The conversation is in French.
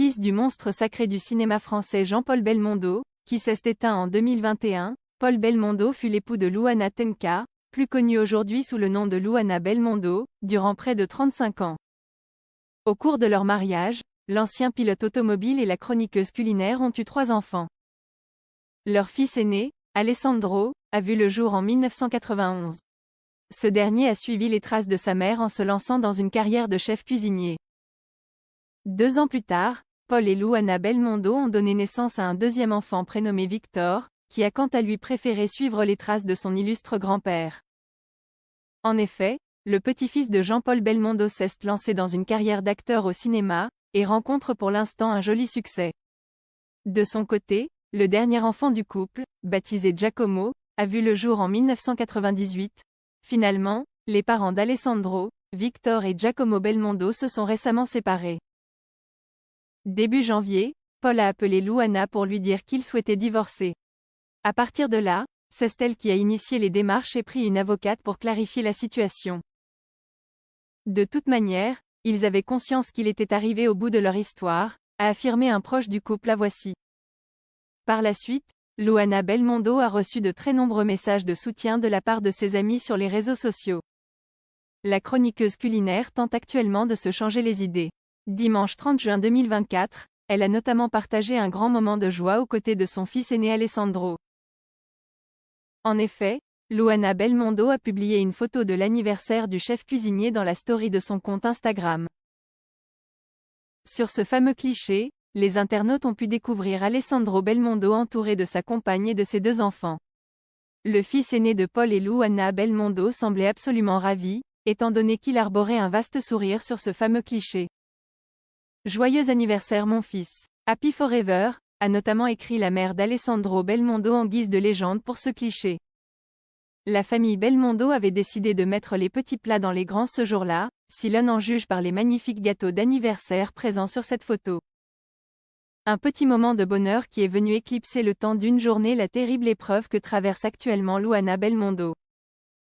Fils du monstre sacré du cinéma français Jean-Paul Belmondo, qui s'est éteint en 2021, Paul Belmondo fut l'époux de Louana Tenka, plus connue aujourd'hui sous le nom de Louana Belmondo, durant près de 35 ans. Au cours de leur mariage, l'ancien pilote automobile et la chroniqueuse culinaire ont eu 3 enfants. Leur fils aîné, Alessandro, a vu le jour en 1991. Ce dernier a suivi les traces de sa mère en se lançant dans une carrière de chef cuisinier. 2 ans plus tard, Paul et Louana Belmondo ont donné naissance à un deuxième enfant prénommé Victor, qui a quant à lui préféré suivre les traces de son illustre grand-père. En effet, le petit-fils de Jean-Paul Belmondo s'est lancé dans une carrière d'acteur au cinéma, et rencontre pour l'instant un joli succès. De son côté, le dernier enfant du couple, baptisé Giacomo, a vu le jour en 1998. Finalement, les parents d'Alessandro, Victor et Giacomo Belmondo se sont récemment séparés. Début janvier, Paul a appelé Louana pour lui dire qu'il souhaitait divorcer. À partir de là, c'est elle qui a initié les démarches et pris une avocate pour clarifier la situation. De toute manière, ils avaient conscience qu'il était arrivé au bout de leur histoire, a affirmé un proche du couple à Voici. Par la suite, Louana Belmondo a reçu de très nombreux messages de soutien de la part de ses amis sur les réseaux sociaux. La chroniqueuse culinaire tente actuellement de se changer les idées. Dimanche 30 juin 2024, elle a notamment partagé un grand moment de joie aux côtés de son fils aîné Alessandro. En effet, Louana Belmondo a publié une photo de l'anniversaire du chef cuisinier dans la story de son compte Instagram. Sur ce fameux cliché, les internautes ont pu découvrir Alessandro Belmondo entouré de sa compagne et de ses 2 enfants. Le fils aîné de Paul et Louana Belmondo semblait absolument ravi, étant donné qu'il arborait un vaste sourire sur ce fameux cliché. Joyeux anniversaire mon fils. Happy Forever, a notamment écrit la mère d'Alessandro Belmondo en guise de légende pour ce cliché. La famille Belmondo avait décidé de mettre les petits plats dans les grands ce jour-là, si l'on en juge par les magnifiques gâteaux d'anniversaire présents sur cette photo. Un petit moment de bonheur qui est venu éclipser le temps d'une journée la terrible épreuve que traverse actuellement Louana Belmondo.